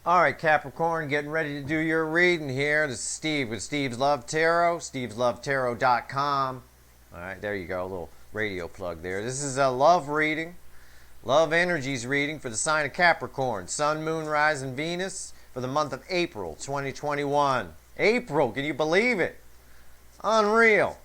All right, Capricorn, getting ready to do your reading here. This is Steve with Steve's Love Tarot, steveslovetarot.com. All right, there you go, a little radio plug there. This is a love reading, love energies reading for the sign of Capricorn, Sun, Moon, Rising, Venus for the month of April 2021. April, can you believe it? Unreal.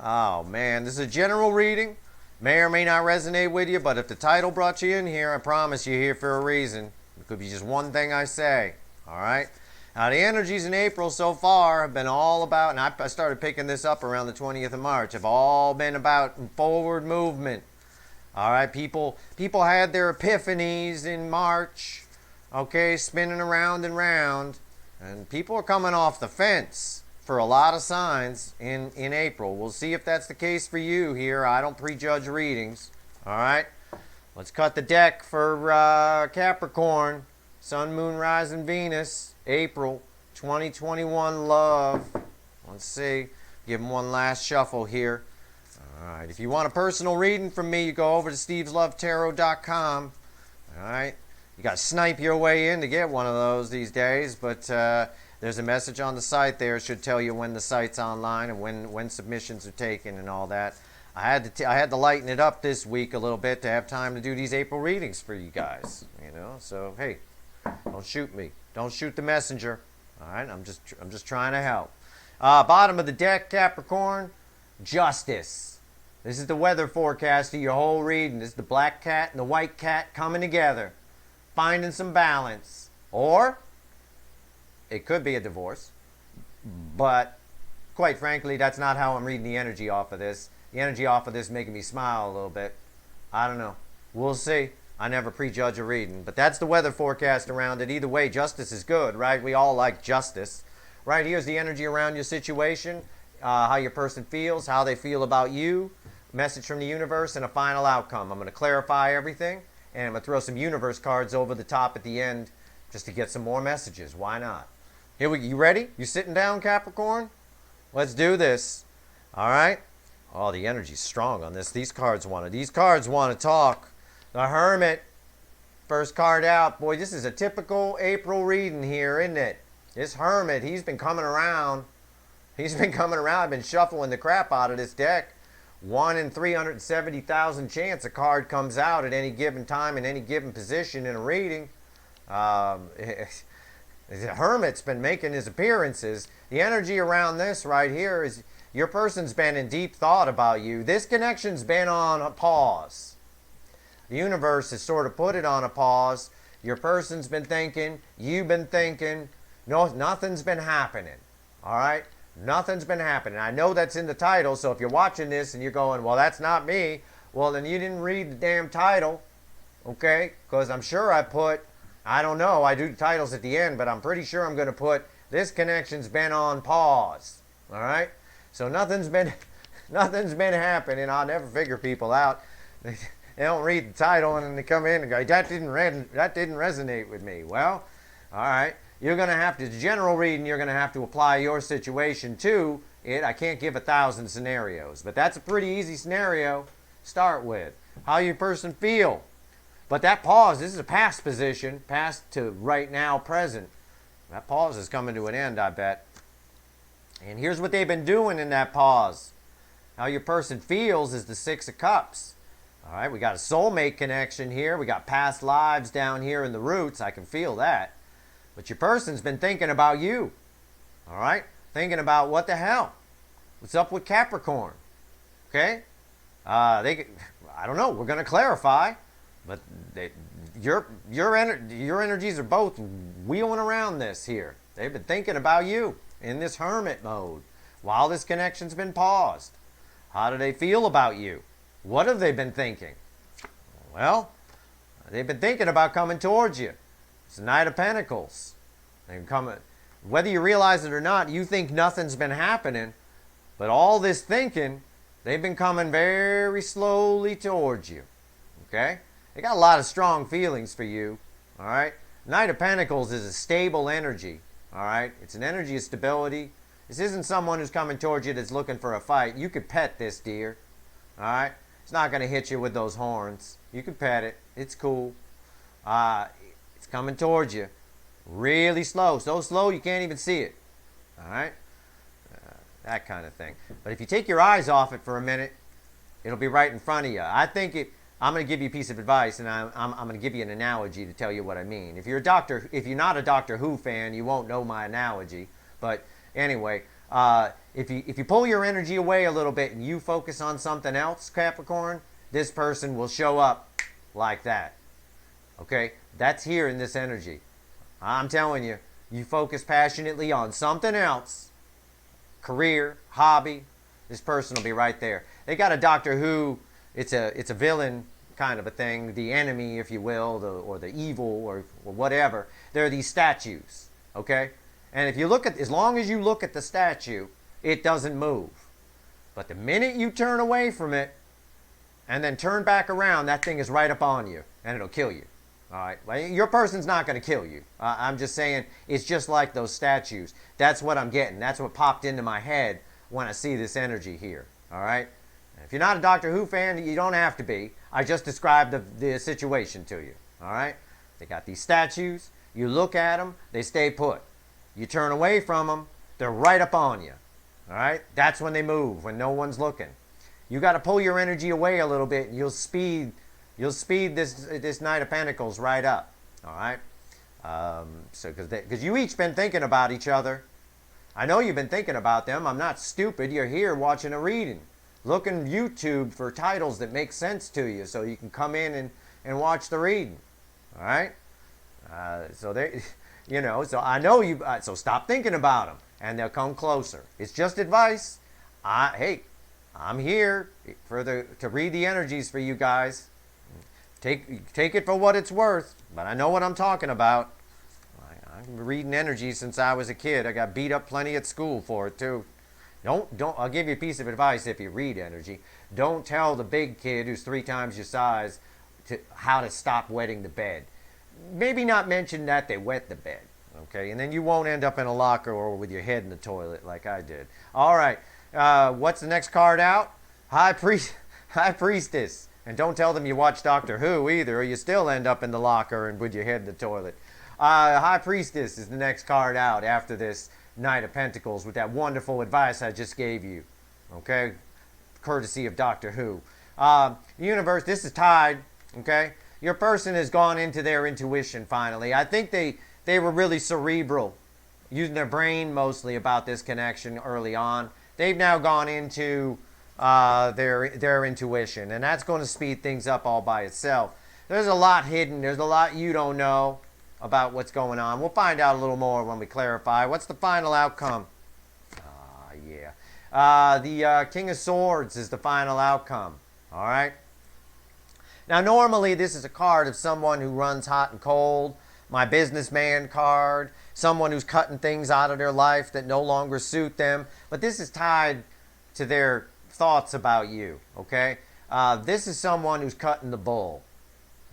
Oh, man, this is a general reading. May or may not resonate with you, but if the title brought you in here, I promise you're here for a reason. It could be just one thing I say, all right? Now, the energies in April so far have been all about, and I started picking this up around the 20th of March, have all been about forward movement, all right? People had their epiphanies in March, okay, spinning around and round, and people are coming off the fence for a lot of signs in April. We'll see if that's the case for you here. I don't prejudge readings, all right? Let's cut the deck for Capricorn, Sun, Moon, Rising, Venus, April 2021 love. Let's see. Give them one last shuffle here. All right. If you want a personal reading from me, you go over to steveslovetarot.com. All right. You got to snipe your way in to get one of those these days, but there's a message on the site there. It should tell you when the site's online and when submissions are taken and all that. I had to lighten it up this week a little bit to have time to do these April readings for you guys, you know. So hey, don't shoot me. Don't shoot the messenger. All right, I'm just trying to help. Bottom of the deck, Capricorn, Justice. This is the weather forecast of your whole reading. This is the black cat and the white cat coming together, finding some balance. Or it could be a divorce, but quite frankly, that's not how I'm reading the energy off of this. The energy off of this making me smile a little bit. I don't know. We'll see. I never prejudge a reading. But that's the weather forecast around it. Either way, justice is good, right? We all like justice. Right here's the energy around your situation, how your person feels, how they feel about you, message from the universe, and a final outcome. I'm going to clarify everything, and I'm going to throw some universe cards over the top at the end just to get some more messages. Why not? You ready? You sitting down, Capricorn? Let's do this. All right? Oh, the energy's strong on this. These cards want to talk. The Hermit, first card out. Boy, this is a typical April reading here, isn't it? This Hermit, he's been coming around. I've been shuffling the crap out of this deck. 1 in 370,000 chance a card comes out at any given time in any given position in a reading. The Hermit's been making his appearances. The energy around this right here is your person's been in deep thought about you. This connection's been on a pause. The universe has sort of put it on a pause. Your person's been thinking. You've been thinking. No, nothing's been happening. All right? Nothing's been happening. I know that's in the title, so if you're watching this and you're going, well, that's not me, well, then you didn't read the damn title, okay? Because I'm sure I don't know, I do the titles at the end, but I'm pretty sure I'm going to put, this connection's been on pause. All right? So nothing's been happening. I'll never figure people out. They don't read the title and then they come in and go, that didn't resonate with me. Well, all right. You're going to have to, general reading, you're going to have to apply your situation to it. I can't give 1,000 scenarios, but that's a pretty easy scenario. Start with how your person feel. But that pause, this is a past position, past to right now, present. That pause is coming to an end, I bet. And here's what they've been doing in that pause. How your person feels is the 6 of Cups. All right, we got a soulmate connection here. We got past lives down here in the roots. I can feel that. But your person's been thinking about you. All right, thinking about what the hell. What's up with Capricorn? Okay? I don't know. We're going to clarify. But your energies are both wheeling around this here. They've been thinking about you in this Hermit mode while this connection's been paused. How do they feel about you? What have they been thinking? Well, they've been thinking about coming towards you. It's the Knight of Pentacles. They're coming. Whether you realize it or not, you think nothing's been happening, but all this thinking, they've been coming very slowly towards you. Okay? They got a lot of strong feelings for you. All right? Knight of Pentacles is a stable energy. All right? It's an energy of stability. This isn't someone who's coming towards you that's looking for a fight. You could pet this deer. All right? It's not going to hit you with those horns. You could pet it. It's cool. It's coming towards you. Really slow. So slow you can't even see it. All right? That kind of thing. But if you take your eyes off it for a minute, it'll be right in front of you. I'm going to give you a piece of advice, and I'm going to give you an analogy to tell you what I mean. If you're not a Doctor Who fan, you won't know my analogy. But anyway, if you pull your energy away a little bit and you focus on something else, Capricorn, this person will show up like that. Okay? That's here in this energy. I'm telling you, you focus passionately on something else, career, hobby, this person will be right there. They got a Doctor Who, it's a villain kind of a thing, the enemy, if you will, or the evil, or whatever. There are these statues, okay? And if you look at, as long as you look at the statue, it doesn't move. But the minute you turn away from it, and then turn back around, that thing is right up on you, and it'll kill you. All right, well, your person's not going to kill you. I'm just saying, it's just like those statues. That's what I'm getting. That's what popped into my head when I see this energy here. All right, if you're not a Doctor Who fan, you don't have to be. I just described the situation to you. All right, they got these statues. You look at them, they stay put. You turn away from them, they're right up on you. All right, that's when they move, when no one's looking. You got to pull your energy away a little bit, and you'll speed this Knight of Pentacles right up. All right, so because you each been thinking about each other. I know you've been thinking about them. I'm not stupid. You're here watching a reading. Look in YouTube for titles that make sense to you, so you can come in and watch the reading. All right, so they, so I know you. So stop thinking about them, and they'll come closer. It's just advice. Hey, I'm here to read the energies for you guys. Take it for what it's worth, but I know what I'm talking about. I've been reading energy since I was a kid. I got beat up plenty at school for it too. Don't. I'll give you a piece of advice if you read energy. Don't tell the big kid who's 3 times your size how to stop wetting the bed. Maybe not mention that they wet the bed, okay? And then you won't end up in a locker or with your head in the toilet like I did. All right. What's the next card out? High Priestess. And don't tell them you watch Doctor Who either, or you still end up in the locker and with your head in the toilet. High Priestess is the next card out after this Knight of Pentacles with that wonderful advice I just gave you. Okay? Courtesy of Doctor Who. Universe, this is tied. Okay? Your person has gone into their intuition finally. I think they were really cerebral, using their brain mostly about this connection early on. They've now gone into their intuition, and that's going to speed things up all by itself. There's a lot hidden. There's a lot you don't know about what's going on. We'll find out a little more when we clarify. What's the final outcome? The King of Swords is the final outcome. All right? Now, normally this is a card of someone who runs hot and cold. My businessman card. Someone who's cutting things out of their life that no longer suit them. But this is tied to their thoughts about you, okay? This is someone who's cutting the bull,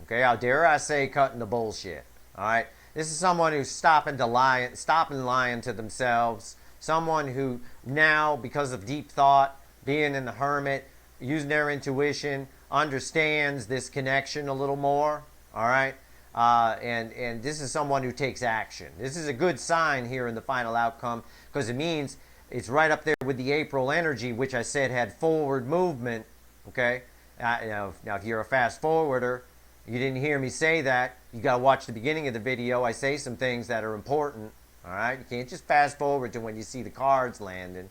okay? How dare I say cutting the bullshit, all right? This is someone who's stopping lying to themselves, someone who now, because of deep thought, being in the hermit, using their intuition, understands this connection a little more, all right? And this is someone who takes action. This is a good sign here in the final outcome because it means it's right up there with the April energy, which I said had forward movement, okay? Now, if you're a fast forwarder, you didn't hear me say that. You got to watch the beginning of the video. I say some things that are important, all right? You can't just fast forward to when you see the cards landing,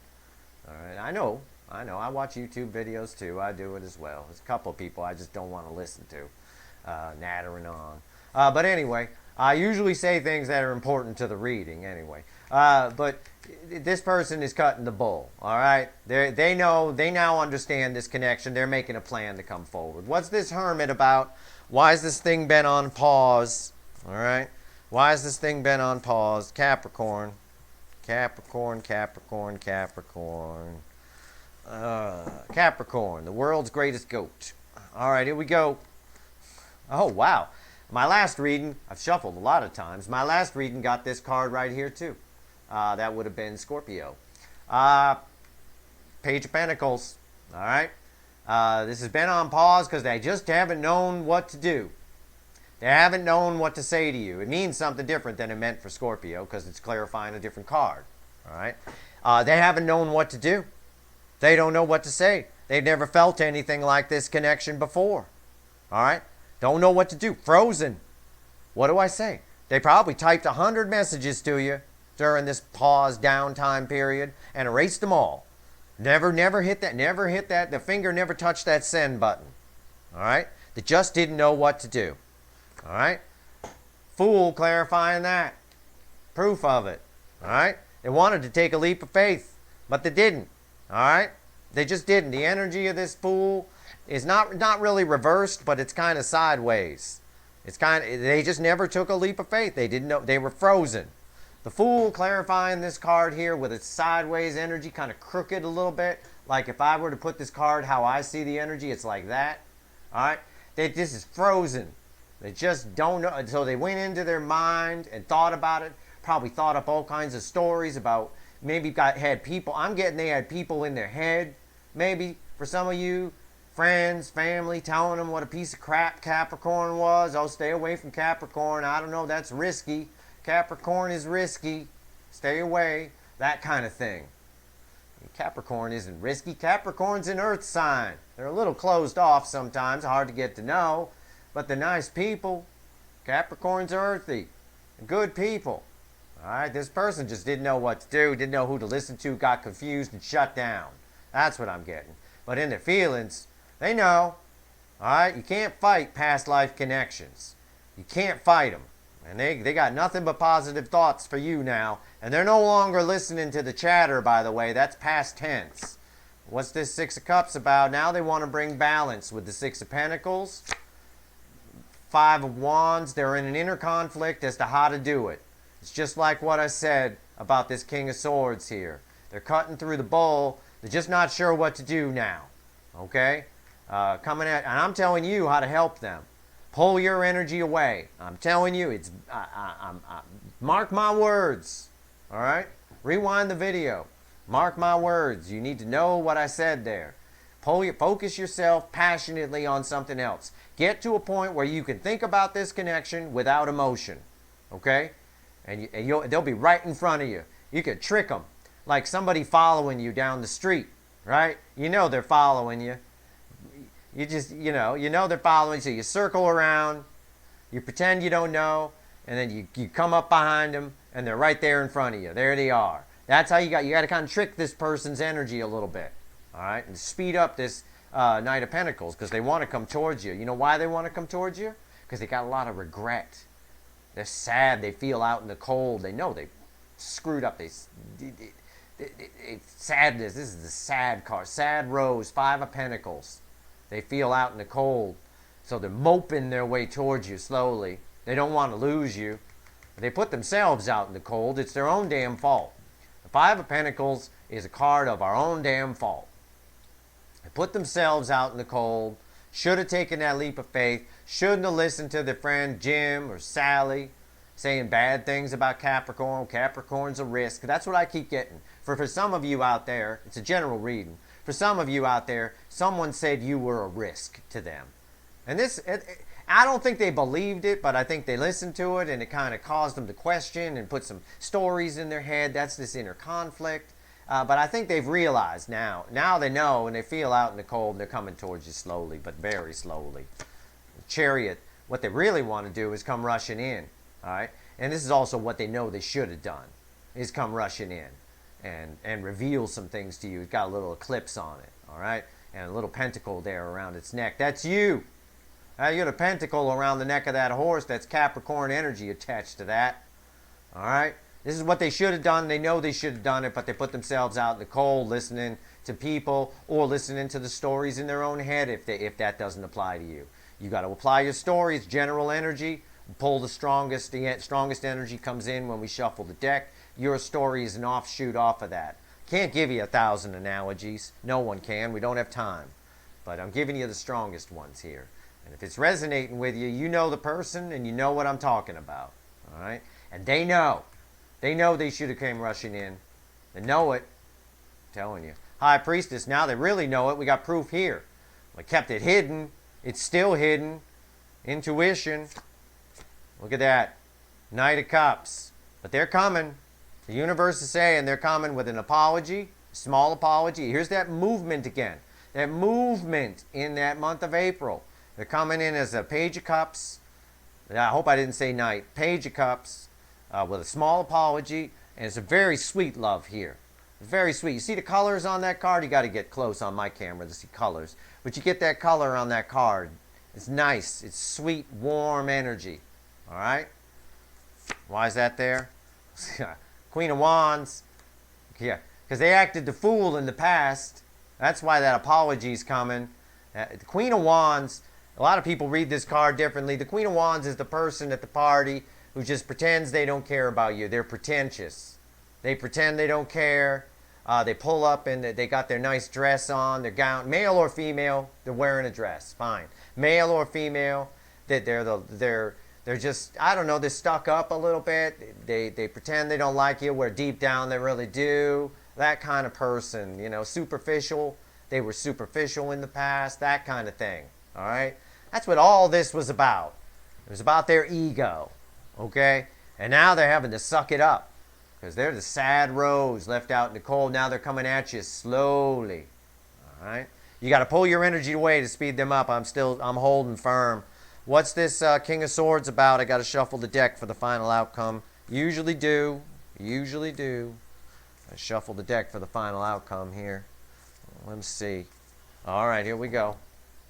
all right? I know. I watch YouTube videos too. I do it as well. There's a couple of people I just don't want to listen to, nattering on. But anyway, I usually say things that are important to the reading anyway. But this person is cutting the bull, all right? They now understand this connection. They're making a plan to come forward. What's this hermit about? Why has this thing been on pause, all right? Why has this thing been on pause? Capricorn. Capricorn, the world's greatest goat. All right, here we go. Oh, wow. My last reading, I've shuffled a lot of times. My last reading got this card right here, too. That would have been Scorpio. Page of Pentacles. All right. This has been on pause because they just haven't known what to do. They haven't known what to say to you. It means something different than it meant for Scorpio because it's clarifying a different card. All right? They haven't known what to do. They don't know what to say. They've never felt anything like this connection before. All right? Don't know what to do. Frozen. What do I say? They probably typed 100 messages to you during this pause downtime period and erased them all. Never hit that. Never hit that. The finger never touched that send button. All right? They just didn't know what to do. All right? Fool clarifying that. Proof of it. All right? They wanted to take a leap of faith, but they didn't. All right? They just didn't. The energy of this fool is not really reversed, but it's kind of sideways. They just never took a leap of faith. They didn't know. They were frozen. The fool clarifying this card here with its sideways energy, kind of crooked a little bit. Like if I were to put this card how I see the energy, it's like that. All right? This is frozen. They just don't know. So they went into their mind and thought about it. Probably thought up all kinds of stories about, maybe had people. I'm getting they had people in their head. Maybe for some of you, friends, family, telling them what a piece of crap Capricorn was. Oh, stay away from Capricorn. I don't know. That's risky. Capricorn is risky. Stay away. That kind of thing. Capricorn isn't risky. Capricorn's an earth sign. They're a little closed off sometimes, hard to get to know, but they're nice people. Capricorn's earthy. Good people. All right, this person just didn't know what to do, didn't know who to listen to, got confused and shut down. That's what I'm getting. But in their feelings, they know. All right, you can't fight past life connections. You can't fight them. And they got nothing but positive thoughts for you now. And they're no longer listening to the chatter, by the way. That's past tense. What's this Six of Cups about? Now they want to bring balance with the Six of Pentacles. Five of Wands. They're in an inner conflict as to how to do it. It's just like what I said about this King of Swords here. They're cutting through the bowl. They're just not sure what to do now. Okay? And I'm telling you how to help them. Pull your energy away. I'm telling you, mark my words. All right? Rewind the video. Mark my words. You need to know what I said there. Focus yourself passionately on something else. Get to a point where you can think about this connection without emotion. Okay? And they'll be right in front of you. You could trick them. Like somebody following you down the street. Right? You know they're following you. You just, you know they're following, so you circle around, you pretend you don't know, and then you come up behind them, and they're right there in front of you. There they are. That's how you got to kind of trick this person's energy a little bit, all right, and speed up this Knight of Pentacles, because they want to come towards you. You know why they want to come towards you? Because they got a lot of regret. They're sad. They feel out in the cold. They know they screwed up. Sadness. This is the sad card. Sad Rose, Five of Pentacles. They feel out in the cold. So they're moping their way towards you slowly. They don't want to lose you. They put themselves out in the cold. It's their own damn fault. The Five of Pentacles is a card of our own damn fault. They put themselves out in the cold. Should have taken that leap of faith. Shouldn't have listened to their friend Jim or Sally saying bad things about Capricorn. Capricorn's a risk. That's what I keep getting. For some of you out there, it's a general reading. For some of you out there, someone said you were a risk to them. And I don't think they believed it, but I think they listened to it, and it kind of caused them to question and put some stories in their head. That's this inner conflict. But I think they've realized now. Now they know, and they feel out in the cold, and they're coming towards you slowly, but very slowly. Chariot, what they really want to do is come rushing in. All right? And this is also what they know they should have done, is come rushing in. And reveal some things to you. It's got a little eclipse on it, all right? And a little pentacle there around its neck. That's you. You got a pentacle around the neck of that horse. That's Capricorn energy attached to that, all right? This is what they should have done. They know they should have done it, but they put themselves out in the cold listening to people or listening to the stories in their own head if that doesn't apply to you. You got to apply your stories, general energy, pull the strongest energy comes in when we shuffle the deck. Your story is an offshoot off of that. Can't give you 1,000 analogies. No one can. We don't have time. But I'm giving you the strongest ones here. And if it's resonating with you, you know the person and you know what I'm talking about. All right? And they know. They know they should have came rushing in. They know it. I'm telling you. High Priestess, now they really know it. We got proof here. We kept it hidden. It's still hidden. Intuition. Look at that. Knight of Cups. But they're coming. The universe is saying they're coming with an apology, a small apology. Here's that movement again. That movement in that month of April. They're coming in as a Page of Cups. I hope I didn't say Knight. Page of Cups with a small apology. And it's a very sweet love here. Very sweet. You see the colors on that card? You got to get close on my camera to see colors. But you get that color on that card. It's nice. It's sweet, warm energy. All right? Why is that there? Queen of Wands. Yeah, because they acted the fool in the past. That's why that apology's coming. The Queen of Wands, a lot of people read this card differently. The Queen of Wands is the person at the party who just pretends they don't care about you. They're pretentious. They pretend they don't care. They pull up and they got their nice dress on, their gown, male or female. They're wearing a dress, fine. Male or female, they're just, I don't know, they're stuck up a little bit. They pretend they don't like you, where deep down they really do. That kind of person, you know, superficial. They were superficial in the past, that kind of thing. All right, that's what all this was about. It was about their ego. Okay, and now they're having to suck it up. Because they're the sad rose left out in the cold. Now they're coming at you slowly. All right? You got to pull your energy away to speed them up. I'm holding firm. What's this King of Swords about? I got to shuffle the deck for the final outcome. Usually do. I shuffle the deck for the final outcome here. Let me see. All right, here we go.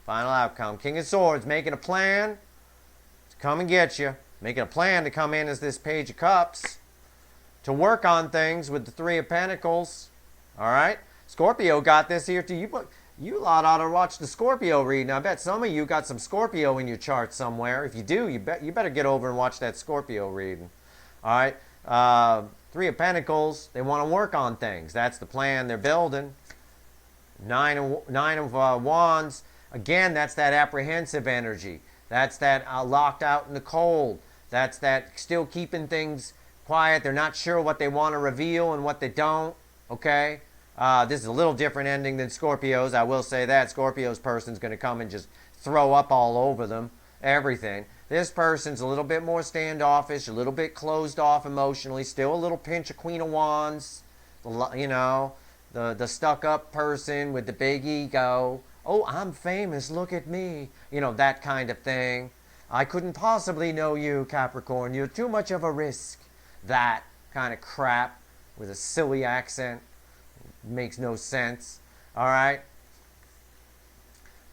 Final outcome. King of Swords making a plan to come and get you. Making a plan to come in as this Page of Cups. To work on things with the Three of Pentacles. All right? Scorpio got this here too. You lot ought to watch the Scorpio reading. I bet some of you got some Scorpio in your chart somewhere. If you do, you better get over and watch that Scorpio reading. All right? Three of Pentacles, they want to work on things. That's the plan they're building. Nine of Wands, again, that's that apprehensive energy. That's that locked out in the cold. That's that still keeping things quiet. They're not sure what they want to reveal and what they don't. Okay? This is a little different ending than Scorpio's. I will say that. Scorpio's person's going to come and just throw up all over them. Everything. This person's a little bit more standoffish, a little bit closed off emotionally. Still a little pinch of Queen of Wands. You know, the stuck-up person with the big ego. Oh, I'm famous. Look at me. You know, that kind of thing. I couldn't possibly know you, Capricorn. You're too much of a risk. That kind of crap with a silly accent. Makes no sense. All right?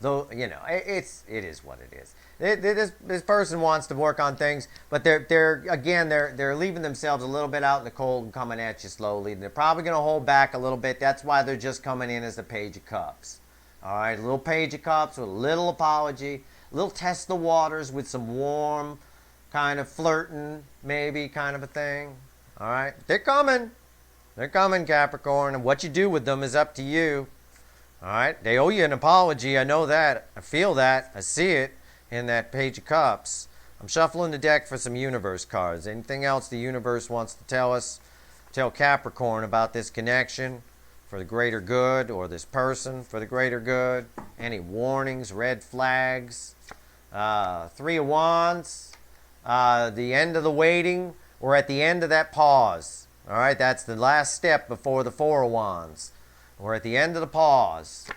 Though, you know, it is what it is. This person wants to work on things, but they're leaving themselves a little bit out in the cold and coming at you slowly. They're probably going to hold back a little bit. That's why they're just coming in as the Page of Cups. All right? A little Page of Cups with a little apology. A little test the waters with some warm kind of flirting, maybe, kind of a thing. All right? They're coming. They're coming, Capricorn. And what you do with them is up to you. All right? They owe you an apology. I know that. I feel that. I see it in that Page of Cups. I'm shuffling the deck for some universe cards. Anything else the universe wants to tell us? Tell Capricorn about this connection for the greater good, or this person for the greater good? Any warnings, red flags? Three of Wands. The end of the waiting. We're at the end of that pause. All right, that's the last step before the Four of Wands. We're at the end of the pause.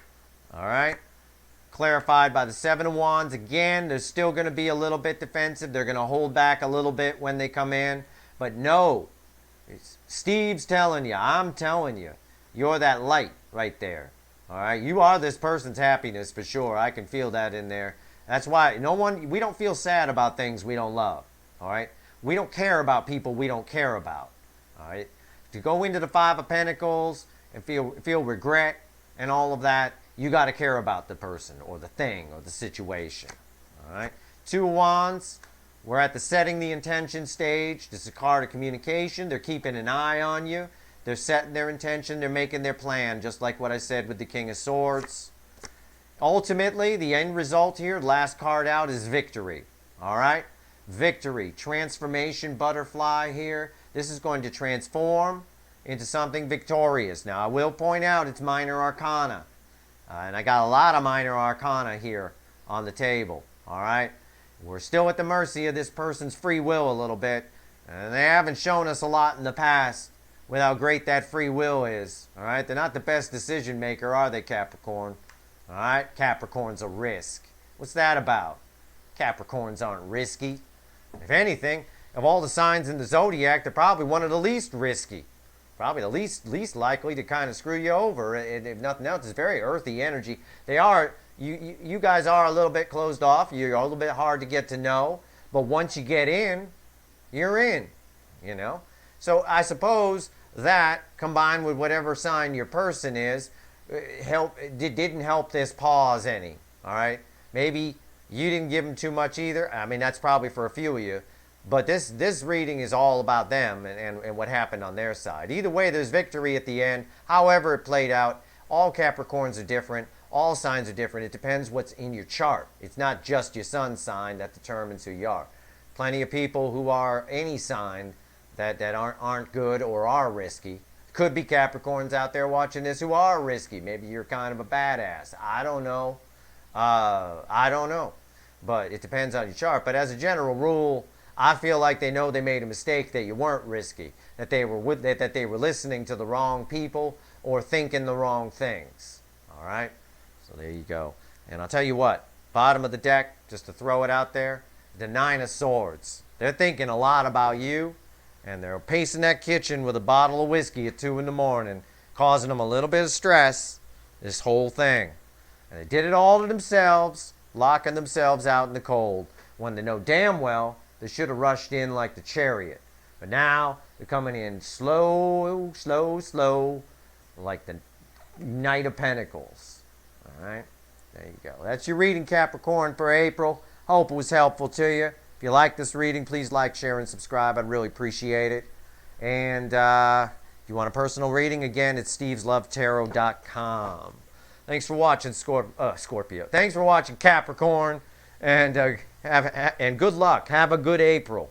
All right, clarified by the Seven of Wands. Again, they're still going to be a little bit defensive. They're going to hold back a little bit when they come in. But no, Steve's telling you, I'm telling you, you're that light right there. All right, you are this person's happiness for sure. I can feel that in there. That's why we don't feel sad about things we don't love. All right, we don't care about people we don't care about. All right, to go into the Five of Pentacles and feel regret and all of that, you got to care about the person or the thing or the situation. All right, Two of Wands. We're at the setting the intention stage. This is a card of communication. They're keeping an eye on you. They're setting their intention. They're making their plan, just like what I said with the King of Swords. Ultimately, the end result here, last card out, is victory. All right? Victory. Transformation butterfly here. This is going to transform into something victorious. Now, I will point out it's minor arcana. And I got a lot of minor arcana here on the table. All right? We're still at the mercy of this person's free will a little bit. And they haven't shown us a lot in the past with how great that free will is. All right? They're not the best decision maker, are they, Capricorn? All right? Capricorn's a risk. What's that about? Capricorns aren't risky. If anything, of all the signs in the zodiac, they're probably one of the least risky. Probably the least likely to kind of screw you over. And if nothing else, it's very earthy energy. They are, you guys are a little bit closed off. You're a little bit hard to get to know. But once you get in, you're in, you know. So I suppose that, combined with whatever sign your person is, didn't help this pause any, all right? Maybe you didn't give them too much either. I mean, that's probably for a few of you. But this reading is all about them and what happened on their side. Either way, there's victory at the end. However it played out, all Capricorns are different. All signs are different. It depends what's in your chart. It's not just your sun sign that determines who you are. Plenty of people who are any sign that aren't good or are risky. Could be Capricorns out there watching this who are risky. Maybe you're kind of a badass. I don't know. I don't know. But it depends on your chart. But as a general rule, I feel like they know they made a mistake, that you weren't risky, that they were listening to the wrong people or thinking the wrong things. All right? So there you go. And I'll tell you what, bottom of the deck, just to throw it out there, the Nine of Swords. They're thinking a lot about you, and they're pacing that kitchen with a bottle of whiskey at 2 in the morning, causing them a little bit of stress, this whole thing. And they did it all to themselves, locking themselves out in the cold, when they know damn well they should have rushed in like the Chariot. But now they're coming in slow, slow, slow, like the Knight of Pentacles. All right? There you go. That's your reading, Capricorn, for April. Hope it was helpful to you. If you like this reading, please like, share, and subscribe. I'd really appreciate it. And if you want a personal reading, again, it's steveslovetarot.com. Thanks for watching, Scorpio. Thanks for watching, Capricorn. And good luck. Have a good April.